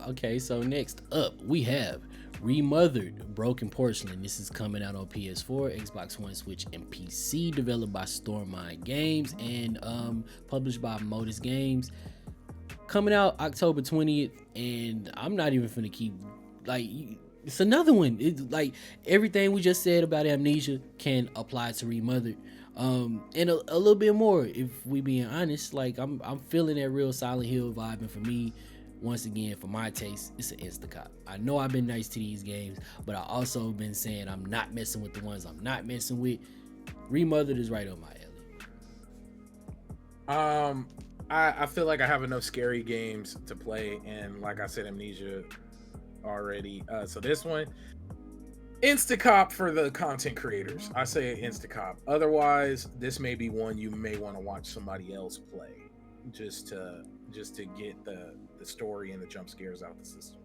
Okay, so next up we have Remothered Broken Porcelain. This is coming out on PS4, Xbox One, Switch, and PC. Developed by Stormmind Games and published by Modus Games. Coming out October 20th, and I'm not even finna keep, like, it's another one. It's like everything we just said about Amnesia can apply to Remothered, and a little bit more if we being honest. Like, I'm feeling that real Silent Hill vibe, and for me, once again, for my taste, it's an Instacop. I know I've been nice to these games, but I also been saying I'm not messing with the ones I'm not messing with. Remothered is right on my alley. I feel like I have enough scary games to play, and like I said, Amnesia already. So this one, Instacop for the content creators. I say Instacop. Otherwise, this may be one you may want to watch somebody else play, just to get the story and the jump scares out the system.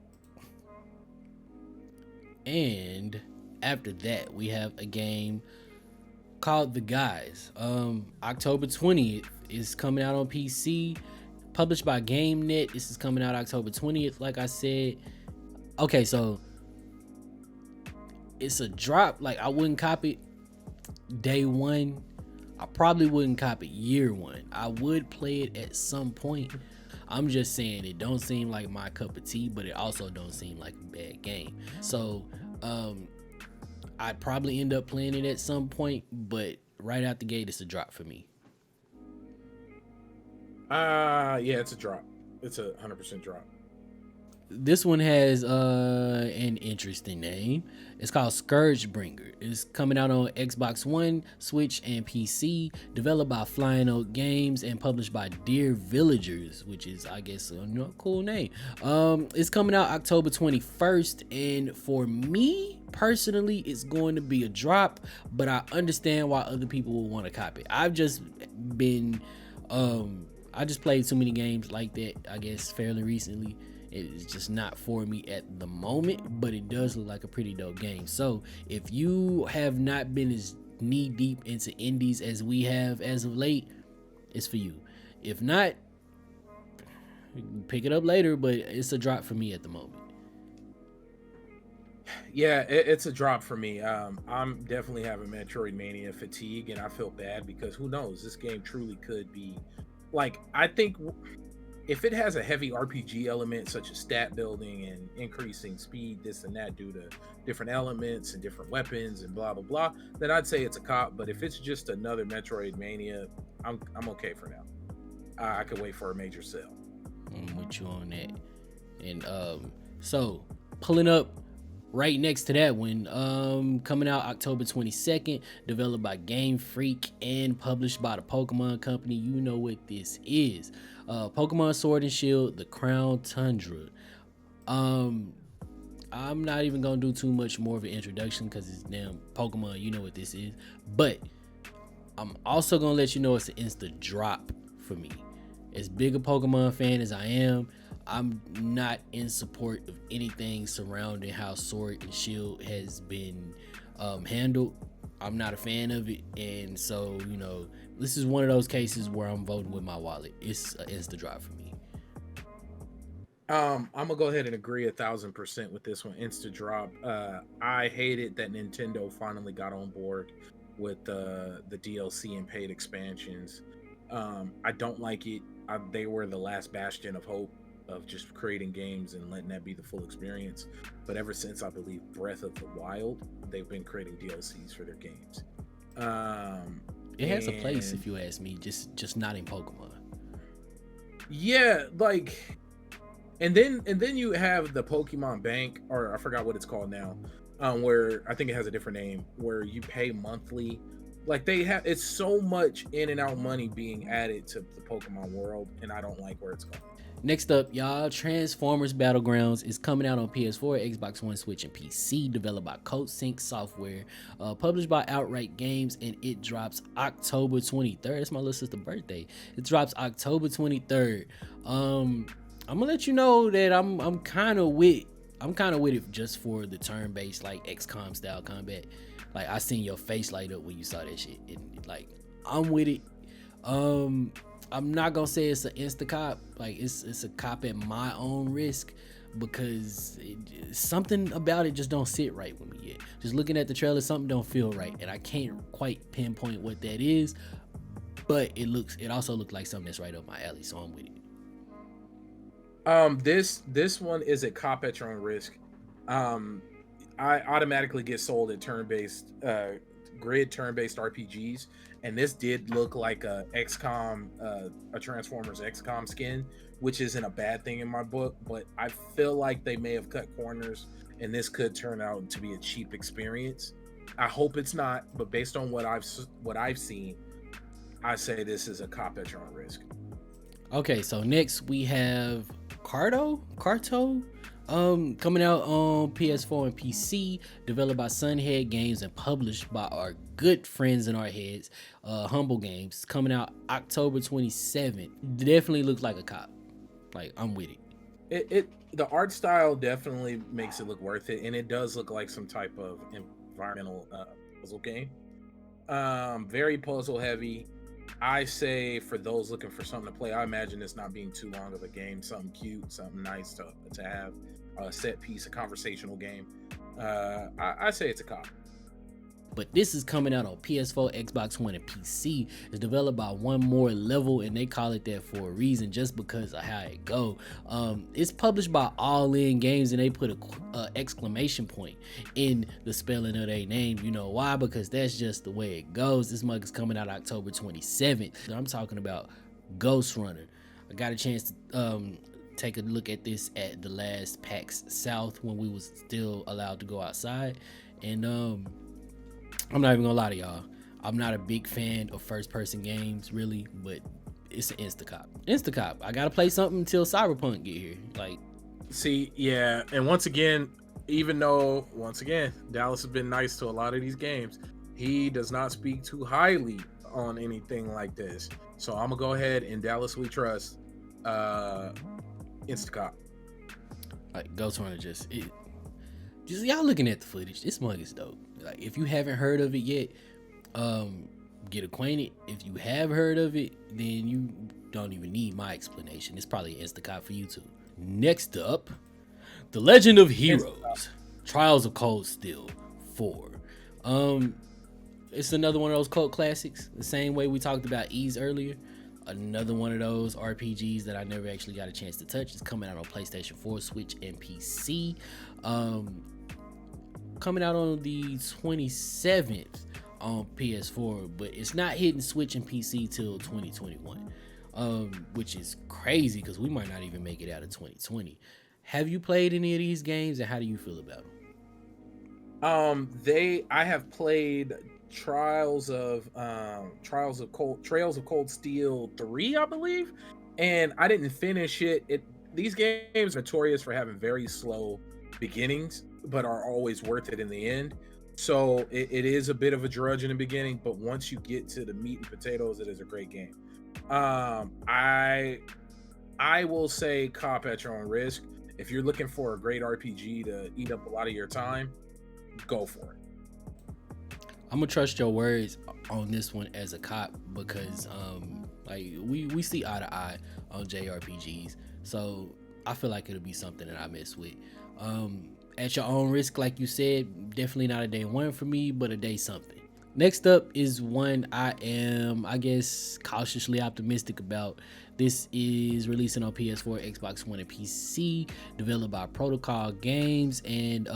And after that, we have a game called The Guys. October 20th is coming out on PC, published by GameNet. This is coming out October 20th, like I said. Okay, so it's a drop. Like, I wouldn't copy it day one. I probably wouldn't copy year one. I would play it at some point. I'm just saying it don't seem like my cup of tea, but it also don't seem like a bad game. So I'd probably end up playing it at some point, but right out the gate, it's a drop for me. Yeah, it's a drop. It's a 100% drop. This one has an interesting name. It's called Scourgebringer. It's coming out on Xbox One, Switch, and PC. Developed by Flying Oak Games and published by Dear Villagers, which is, I guess, a cool name. It's coming out October 21st, and for me personally, it's going to be a drop. But I understand why other people will want to copy it. I've just been, I just played too many games like that, I guess, fairly recently. It's just not for me at the moment, but it does look like a pretty dope game. So if you have not been as knee deep into indies as we have as of late, it's for you. If not, pick it up later, but it's a drop for me at the moment. Yeah, it's a drop for me. I'm definitely having Metroidvania fatigue, and I feel bad because who knows, this game truly could be like, I think if it has a heavy RPG element such as stat building and increasing speed, this and that due to different elements and different weapons and blah blah blah, then I'd say it's a cop. But if it's just another Metroidvania, I'm okay for now. I could wait for a major sale. I'm with you on that. And so pulling up right next to that one, coming out October 22nd, developed by Game Freak and published by the Pokemon Company. You know what this is. Pokemon Sword and Shield, The Crown Tundra. I'm not even gonna do too much more of an introduction because it's damn Pokemon, you know what this is. But I'm also gonna let you know it's an instant drop for me. As big a Pokemon fan as I am, I'm not in support of anything surrounding how Sword and Shield has been handled. I'm not a fan of it, and so, you know, this is one of those cases where I'm voting with my wallet. It's the drop for me. I'm gonna go ahead and agree 1000% with this one. Insta drop. I hated that Nintendo finally got on board with the DLC and paid expansions. I don't like it. They were the last bastion of hope of just creating games and letting that be the full experience. But ever since, I believe, Breath of the Wild, they've been creating DLCs for their games. It has a place, if you ask me, just not in Pokemon. Yeah, like, and then you have the Pokemon Bank, or I forgot what it's called now, where I think it has a different name, where you pay monthly. Like, they have, it's so much in and out money being added to the Pokemon world, and I don't like where it's going. Next up, y'all, Transformers Battlegrounds is coming out on PS4, Xbox One, Switch, and PC. Developed by Colt Software, published by Outright Games, and it drops October 23rd. That's my little sister's birthday. It drops October 23rd. I'm gonna let you know that I'm kind of with it just for the turn-based, like XCOM style combat. Like, I seen your face light up when you saw that shit. Like, I'm with it. I'm not gonna say it's an Instacop. Like, it's a cop at my own risk, because something about it just don't sit right with me yet. Just looking at the trailer, something don't feel right, and I can't quite pinpoint what that is. But it also looks like something that's right up my alley, so I'm with it. This one is a cop at your own risk. I automatically get sold at turn-based turn-based RPGs, and this did look like a XCOM, a Transformers XCOM skin, which isn't a bad thing in my book, but I feel like they may have cut corners, and this could turn out to be a cheap experience. I hope it's not, but based on what I've seen, I say this is a cop at your own risk. Okay, so next we have Cardo, coming out on PS4 and PC, developed by Sunhead Games and published by our good friends in our heads, Humble Games. Coming out October 27th. Definitely looks like a cop. Like, I'm with it. The art style definitely makes it look worth it, and it does look like some type of environmental puzzle game. Very puzzle heavy. I say for those looking for something to play, I imagine this not being too long of a game, something cute, something nice to have, a set piece, a conversational game. I say it's a cop. But this is coming out on PS4, Xbox One, and PC. It's developed by One More Level, and they call it that for a reason, just because of how it go. It's published by All In Games, and they put a exclamation point in the spelling of their name. You know why? Because that's just the way it goes. This mug is coming out October 27th. I'm talking about Ghostrunner. I got a chance to take a look at this at the last PAX South when we was still allowed to go outside. And I'm not even gonna lie to y'all, I'm not a big fan of first person games really, but it's an Instacop. I gotta play something until Cyberpunk get here. Like, see, yeah, and once again, even though Dallas has been nice to a lot of these games, he does not speak too highly on anything like this. So I'm gonna go ahead and Dallas we trust. Instacop. Like Ghostrunner just y'all looking at the footage. This mug is dope. Like, if you haven't heard of it yet, get acquainted. If you have heard of it, then you don't even need my explanation. It's probably Instacop for you too. Next up, The Legend of Heroes, Trials of Cold Steel 4. It's another one of those cult classics. The same way we talked about Ease earlier. Another one of those RPGs that I never actually got a chance to touch. It's coming out on PlayStation 4, Switch, and PC. Coming out on the 27th on PS4, but it's not hitting Switch and PC till 2021, which is crazy because we might not even make it out of 2020. Have you played any of these games, and how do you feel about them? I have played Trails of Cold Steel 3, I believe, and I didn't finish it. These games are notorious for having very slow beginnings, but are always worth it in the end. So it is a bit of a drudge in the beginning, but once you get to the meat and potatoes, it is a great game. I will say cop at your own risk. If you're looking for a great RPG to eat up a lot of your time, go for it. I'm gonna trust your words on this one as a cop because like we see eye to eye on JRPGs, so I feel like it'll be something that I mess with. At your own risk, like you said, definitely not a day one for me, but a day something. Next up is one I am, I guess, cautiously optimistic about. This is releasing on PS4, Xbox One, and PC, developed by Protocol Games and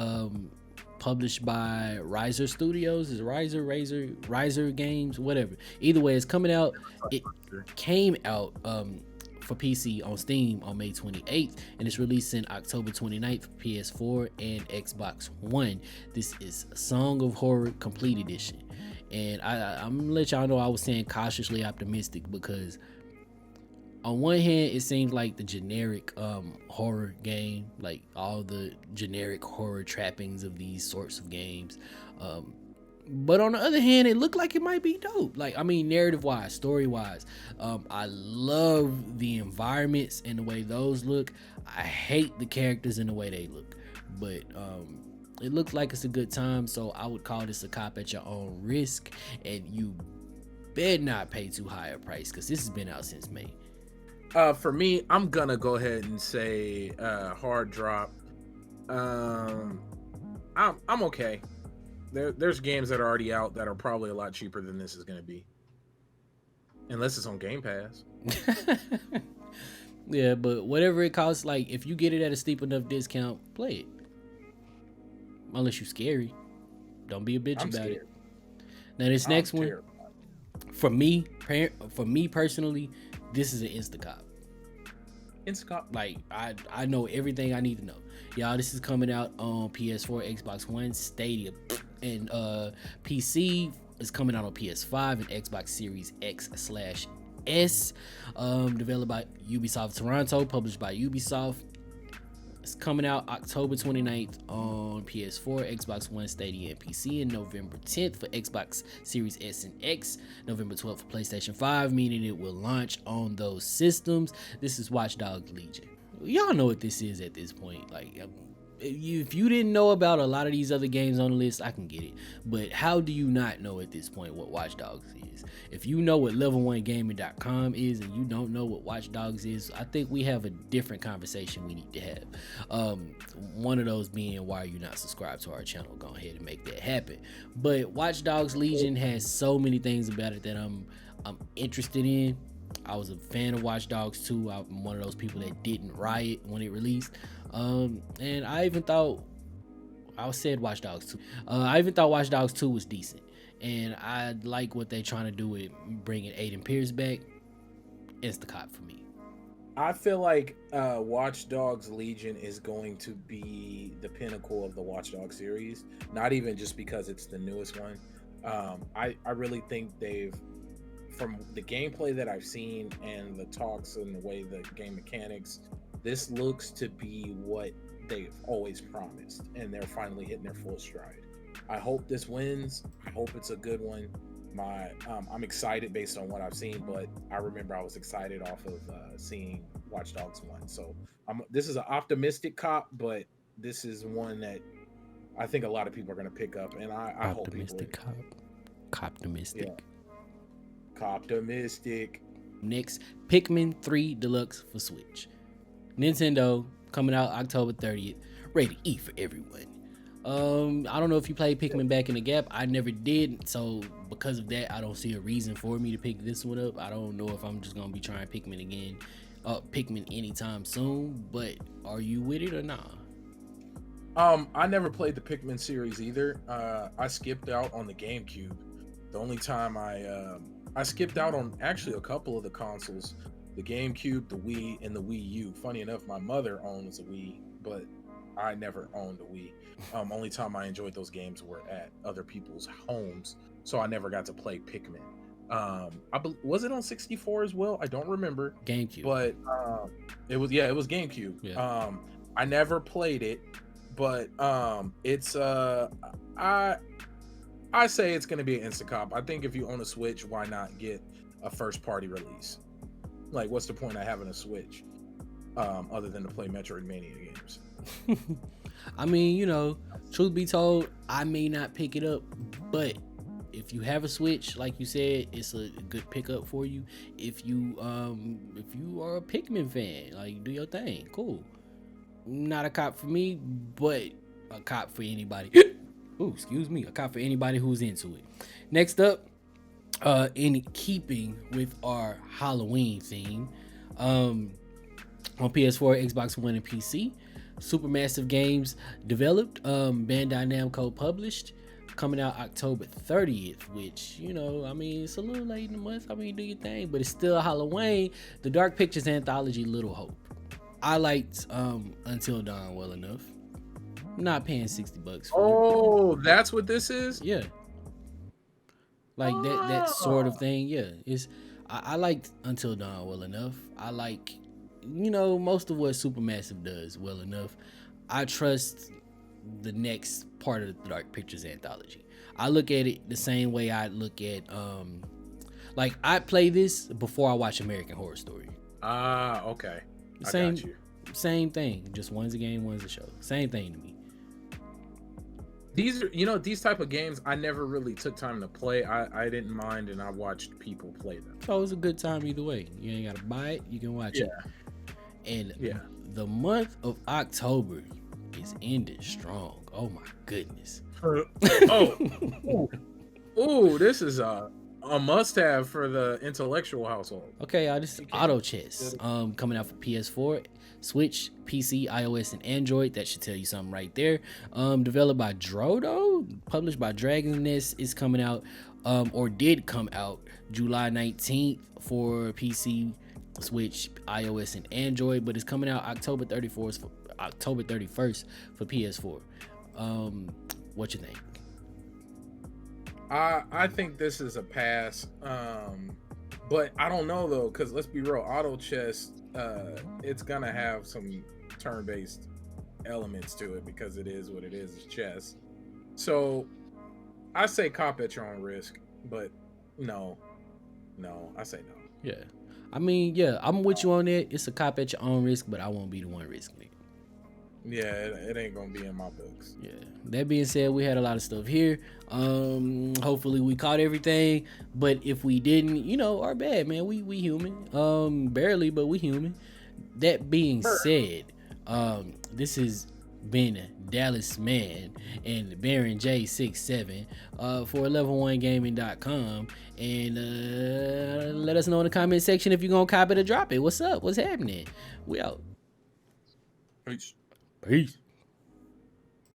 published by Riser Studios. Is Riser Games, whatever. Either way, it's coming out. It came out for PC on Steam on May 28th, and it's releasing October 29th for PS4 and Xbox One. This is Song of Horror Complete Edition, and I'm gonna let y'all know I was saying cautiously optimistic because on one hand, it seems like the generic horror game, like all the generic horror trappings of these sorts of games. But on the other hand, it looked like it might be dope. Like, I mean, narrative-wise, story-wise. I love the environments and the way those look. I hate the characters and the way they look. But it looks like it's a good time, so I would call this a cop at your own risk. And you better not pay too high a price, because this has been out since May. For me, I'm gonna go ahead and say hard drop. I'm okay. There's games that are already out that are probably a lot cheaper than this is gonna be, unless it's on Game Pass. Yeah, but whatever it costs, like if you get it at a steep enough discount, play it. Unless you're scary, don't be a bitch about it. Now this next one, for me personally, this is an Instacop. Like I know everything I need to know. Y'all, this is coming out on PS4, Xbox One, Stadia, and PC is coming out on PS5 and Xbox Series X/S. Developed by Ubisoft Toronto, published by Ubisoft. It's coming out October 29th on PS4, Xbox One, Stadia, and PC, and November 10th for Xbox Series S and X, November 12th for PlayStation 5, meaning it will launch on those systems. This is Watch Dogs Legion. Y'all know what this is at this point. Like, if you didn't know about a lot of these other games on the list, I can get it. But how do you not know at this point what Watch Dogs is? If you know what level1gaming.com is and you don't know what Watch Dogs is, I think we have a different conversation we need to have. One of those being, why are you not subscribed to our channel? Go ahead and make that happen. But Watch Dogs Legion has so many things about it that I'm interested in. I was a fan of Watch Dogs 2. I'm one of those people that didn't riot when it released. And I even thought, I said Watch Dogs 2. I even thought Watch Dogs 2 was decent. And I like what they're trying to do with bringing Aiden Pierce back. Instacop for me. I feel like Watch Dogs Legion is going to be the pinnacle of the Watch Dogs series. Not even just because it's the newest one. I really think from the gameplay that I've seen and the talks and the way the game mechanics, this looks to be what they've always promised, and they're finally hitting their full stride. I hope this wins. I hope it's a good one. I'm excited based on what I've seen, but I remember I was excited off of seeing Watch Dogs 1. So this is an optimistic cop, but this is one that I think a lot of people are going to pick up, and I hope people Coptimistic. Yeah. Coptimistic. Next, Pikmin 3 Deluxe for Switch. Nintendo coming out October 30th. Rated E for everyone. I don't know if you played Pikmin back in the gap. I never did, so because of that, I don't see a reason for me to pick this one up. I don't know if I'm just gonna be trying Pikmin again, Pikmin anytime soon. But are you with it or not? I never played the Pikmin series either. I skipped out on the GameCube. The only time I skipped out on actually a couple of the consoles, the GameCube, the Wii, and the Wii U. Funny enough, my mother owns a Wii, but I never owned a Wii. Only time I enjoyed those games were at other people's homes, so I never got to play Pikmin. Was it on 64 as well? I don't remember. GameCube, but it was GameCube. Yeah. I never played it, but it's I say it's gonna be an Instacop. I think if you own a Switch, why not get a first party release? Like, what's the point of having a Switch other than to play Metroidvania games? I mean, you know, truth be told, I may not pick it up, but if you have a Switch, like you said, it's a good pickup for you. If you are a Pikmin fan, like, do your thing, cool. Not a cop for me, but a cop for anybody. Ooh, excuse me, a cop for anybody who's into it. Next up, in keeping with our Halloween theme, on PS4, Xbox One, and PC, Supermassive Games developed, Bandai Namco published, coming out October 30th, which, you know, I mean, it's a little late in the month. I mean, do your thing, but it's still Halloween. The Dark Pictures anthology, Little Hope. I liked Until Dawn well enough. I'm not paying $60 for it. That's what this is? Yeah. Like that sort of thing. Yeah. I liked Until Dawn well enough. I like, you know, most of what Supermassive does well enough. I trust the next part of the Dark Pictures anthology. I look at it the same way I look at like, I play this before I watch American Horror Story. Okay. I got you. Same thing. Just one's a game, one's a show. Same thing to me. These are, you know, these type of games I never really took time to play. I didn't mind, and I watched people play them. So it's a good time either way. You ain't gotta buy it, you can watch it. And the month of October is ending strong. Oh my goodness. This is a must-have for the intellectual household. Okay, y'all, this is Auto Chess, coming out for PS4, Switch, PC, iOS, and Android. That should tell you something right there. Developed by Drodo, published by Dragon's Nest, is coming out, or did come out, July 19th for PC, Switch, iOS, and Android, but it's coming out October 31st for PS4. What you think? I think this is a pass, but I don't know though, because let's be real, Auto Chess, it's gonna have some turn-based elements to it because it is what it is, it's chess. So I say cop at your own risk, but no, I say no. Yeah, I mean, yeah, I'm with you on that. It's a cop at your own risk, but I won't be the one risking it. Yeah, it ain't gonna be in my books. Yeah. That being said, we had a lot of stuff here. Hopefully we caught everything, but if we didn't, you know, our bad, man. We human. Barely, but we human. That being said, this has been DallazMan and Baron J67 for 11onegaming.com, and let us know in the comment section if you're gonna cop it or drop it. What's up? What's happening? We out. Peace. Peace.